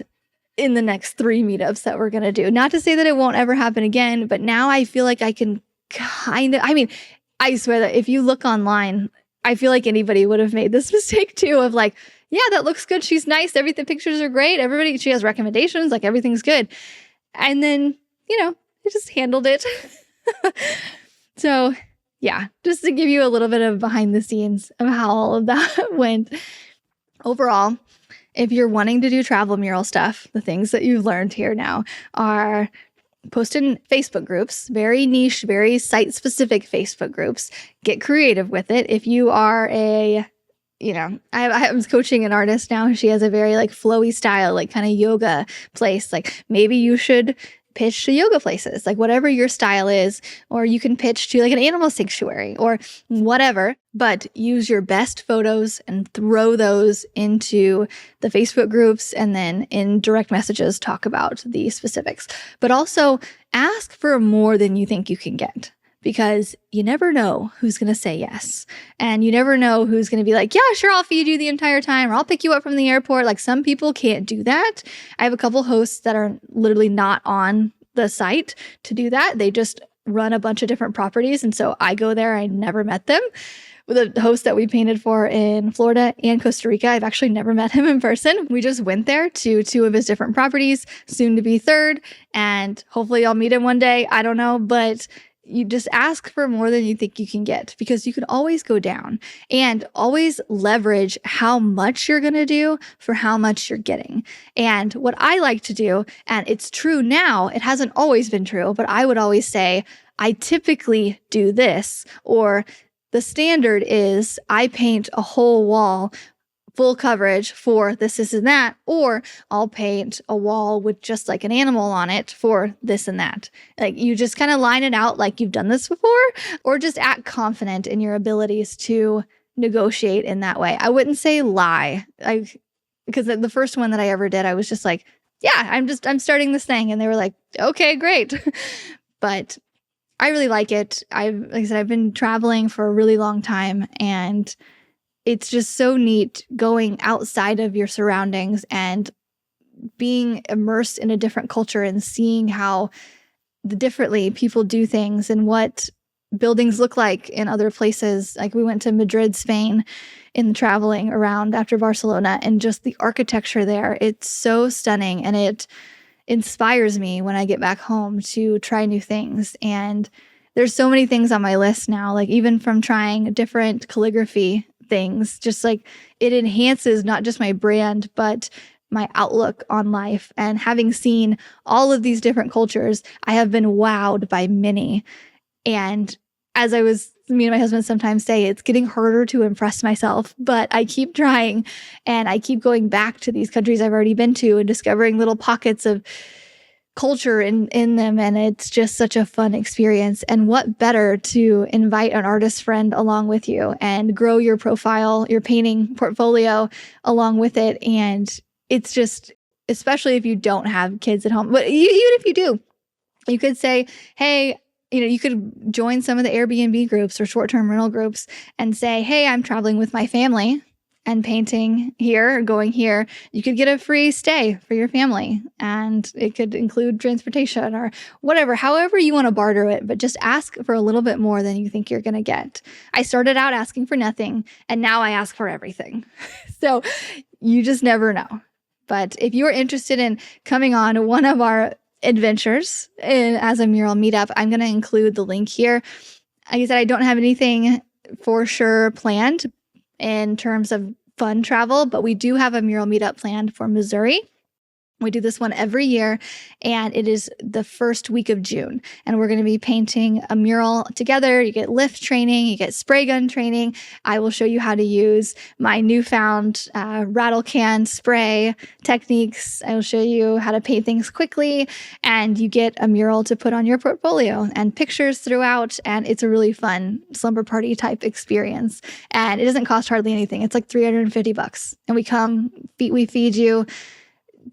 in the next 3 meetups that we're going to do. Not to say that it won't ever happen again, but now I feel like I can I swear that if you look online, I feel like anybody would have made this mistake too of like, yeah, that looks good. She's nice. The pictures are great. She has recommendations. Like, everything's good. And then, I just handled it. So yeah, just to give you a little bit of behind the scenes of how all of that went. Overall, if you're wanting to do travel mural stuff, the things that you've learned here now are post in Facebook groups, very niche, very site-specific Facebook groups. Get creative with it. If you are I was coaching an artist now. She has a very like flowy style, like kind of yoga place. Like, maybe you should pitch to yoga places, like whatever your style is, or you can pitch to like an animal sanctuary or whatever, but use your best photos and throw those into the Facebook groups and then in direct messages talk about the specifics. But also ask for more than you think you can get, because you never know who's going to say yes. And you never know who's going to be like, yeah, sure, I'll feed you the entire time, or I'll pick you up from the airport. Like, some people can't do that. I have a couple hosts that are literally not on the site to do that. They just run a bunch of different properties. And so I go there. I never met them. With a host that we painted for in Florida and Costa Rica, I've actually never met him in person. We just went there to 2 of his different properties, soon to be 3rd. And hopefully I'll meet him one day. I don't know, but you just ask for more than you think you can get, because you can always go down, and always leverage how much you're going to do for how much you're getting. And what I like to do, and it's true now, it hasn't always been true, but I would always say, I typically do this, or the standard is I paint a whole wall full coverage for this and that, or I'll paint a wall with just like an animal on it for this and that. Like, you just kind of line it out like you've done this before, or just act confident in your abilities to negotiate in that way. I wouldn't say lie, because the first one that I ever did, I was just like, yeah, I'm starting this thing. And they were like, okay, great. But I really like it. Like I said, I've been traveling for a really long time, and it's just so neat going outside of your surroundings and being immersed in a different culture and seeing how differently people do things and what buildings look like in other places. Like, we went to Madrid, Spain in traveling around after Barcelona, and just the architecture there, it's so stunning. And inspires me when I get back home to try new things. And there's so many things on my list now, like even from trying different calligraphy things, just like it enhances not just my brand, but my outlook on life. And having seen all of these different cultures, I have been wowed by many. And as me and my husband sometimes say, it's getting harder to impress myself, but I keep trying and I keep going back to these countries I've already been to and discovering little pockets of culture in them. And it's just such a fun experience. And what better to invite an artist friend along with you and grow your profile, your painting portfolio along with it. And it's just, especially if you don't have kids at home, but even if you do, you could say, hey, you could join some of the Airbnb groups or short-term rental groups and say, hey, I'm traveling with my family and painting here or going here. You could get a free stay for your family, and it could include transportation or whatever, however you want to barter it, but just ask for a little bit more than you think you're going to get. I started out asking for nothing, and now I ask for everything. So you just never know. But if you're interested in coming on one of our adventures as a mural meetup, I'm going to include the link here. Like I said, I don't have anything for sure planned in terms of fun travel, but we do have a mural meetup planned for Missouri. We do this one every year, and it is the first week of June. And we're going to be painting a mural together. You get lift training, you get spray gun training. I will show you how to use my newfound rattle can spray techniques. I will show you how to paint things quickly, and you get a mural to put on your portfolio and pictures throughout. And it's a really fun slumber party type experience. And it doesn't cost hardly anything. It's like $350. And we feed you.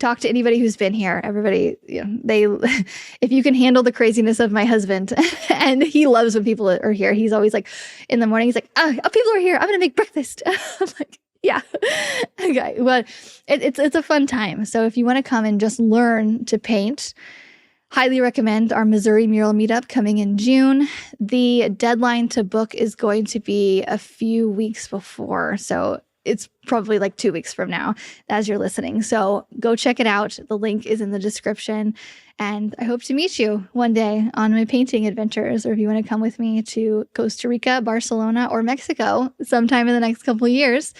Talk to anybody who's been here. Everybody, if you can handle the craziness of my husband, and he loves when people are here. He's always like, in the morning, he's like, oh, people are here. I'm going to make breakfast. I'm like, yeah. Okay. Well, it's a fun time. So if you want to come and just learn to paint, highly recommend our Missouri Mural Meetup coming in June. The deadline to book is going to be a few weeks before. So it's probably like 2 weeks from now as you're listening. So go check it out. The link is in the description. And I hope to meet you one day on my painting adventures, or if you want to come with me to Costa Rica, Barcelona, or Mexico sometime in the next couple of years.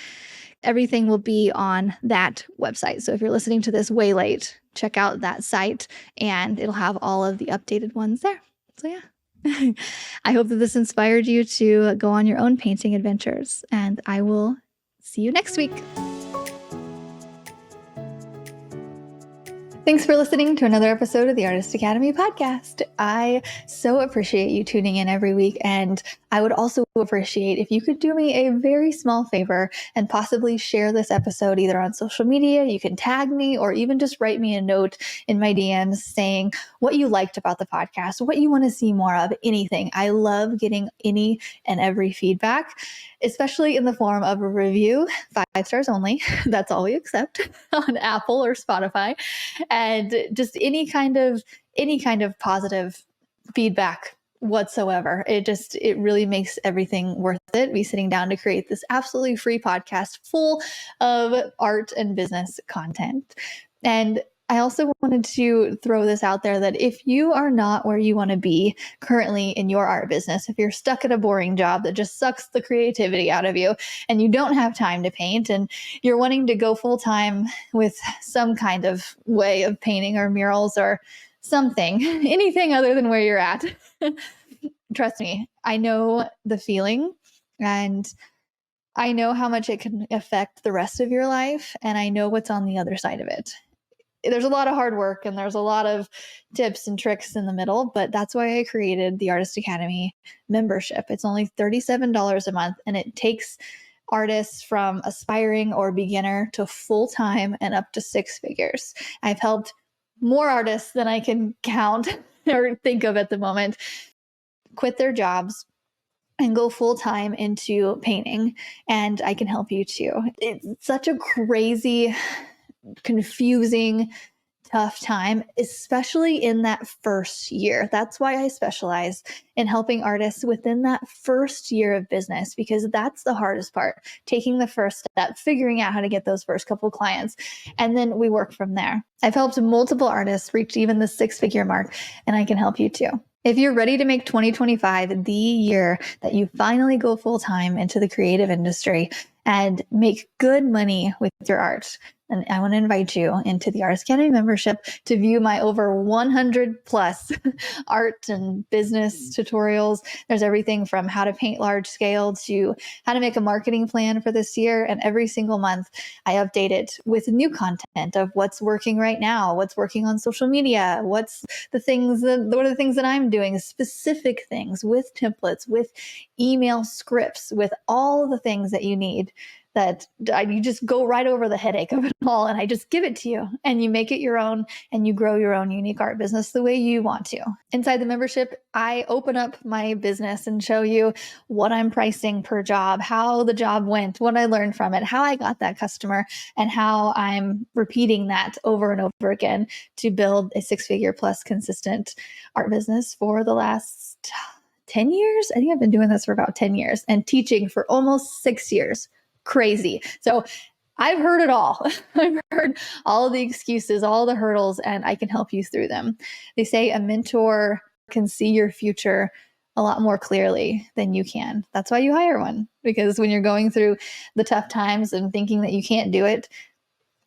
Everything will be on that website. So if you're listening to this way late, check out that site and it'll have all of the updated ones there. So yeah, I hope that this inspired you to go on your own painting adventures, and I will see you next week. Thanks for listening to another episode of the Artist Academy podcast. I so appreciate you tuning in every week, and I would also appreciate if you could do me a very small favor and possibly share this episode either on social media. You can tag me or even just write me a note in my DMs saying what you liked about the podcast, what you want to see more of, anything. I love getting any and every feedback, especially in the form of a review, 5 stars only. That's all we accept on Apple or Spotify. And just any kind of positive feedback whatsoever. It really makes everything worth it, me sitting down to create this absolutely free podcast full of art and business content. And I also wanted to throw this out there that if you are not where you want to be currently in your art business, if you're stuck at a boring job that just sucks the creativity out of you and you don't have time to paint and you're wanting to go full time with some kind of way of painting or murals or something, anything other than where you're at, trust me, I know the feeling, and I know how much it can affect the rest of your life, and I know what's on the other side of it. There's a lot of hard work and there's a lot of tips and tricks in the middle, but that's why I created the Artist Academy membership. It's only $37 a month, and it takes artists from aspiring or beginner to full-time and up to 6 figures. I've helped more artists than I can count or think of at the moment quit their jobs and go full-time into painting, and I can help you too. It's such a crazy, confusing tough time, especially in that first year. That's why I specialize in helping artists within that first year of business, because that's the hardest part, taking the first step, figuring out how to get those first couple clients, and then we work from there. I've helped multiple artists reach even the 6-figure mark, and I can help you too. If you're ready to make 2025 the year that you finally go full time into the creative industry and make good money with your art, and I want to invite you into the Artist Academy membership to view my over 100 plus art and business tutorials. There's everything from how to paint large scale to how to make a marketing plan for this year. And every single month, I update it with new content of what's working right now, what's working on social media, what are the things that I'm doing, specific things with templates, with email scripts, with all the things that you need, that you just go right over the headache of it all, and I just give it to you, and you make it your own, and you grow your own unique art business the way you want to. Inside the membership, I open up my business and show you what I'm pricing per job, how the job went, what I learned from it, how I got that customer, and how I'm repeating that over and over again to build a 6-figure plus consistent art business for the last 10 years. I think I've been doing this for about 10 years and teaching for almost 6 years. Crazy. So I've heard it all. I've heard all the excuses, all the hurdles, and I can help you through them. They say a mentor can see your future a lot more clearly than you can. That's why you hire one, because when you're going through the tough times and thinking that you can't do it,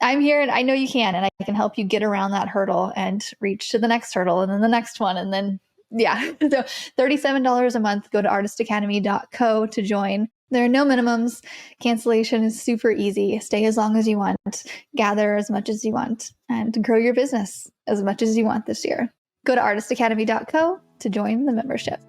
I'm here and I know you can, and I can help you get around that hurdle and reach to the next hurdle and then the next one. And then, yeah, so $37 a month. Go to artistacademy.co to join. There are no minimums. Cancellation is super easy. Stay as long as you want, gather as much as you want, and grow your business as much as you want this year. Go to artistacademy.co to join the membership.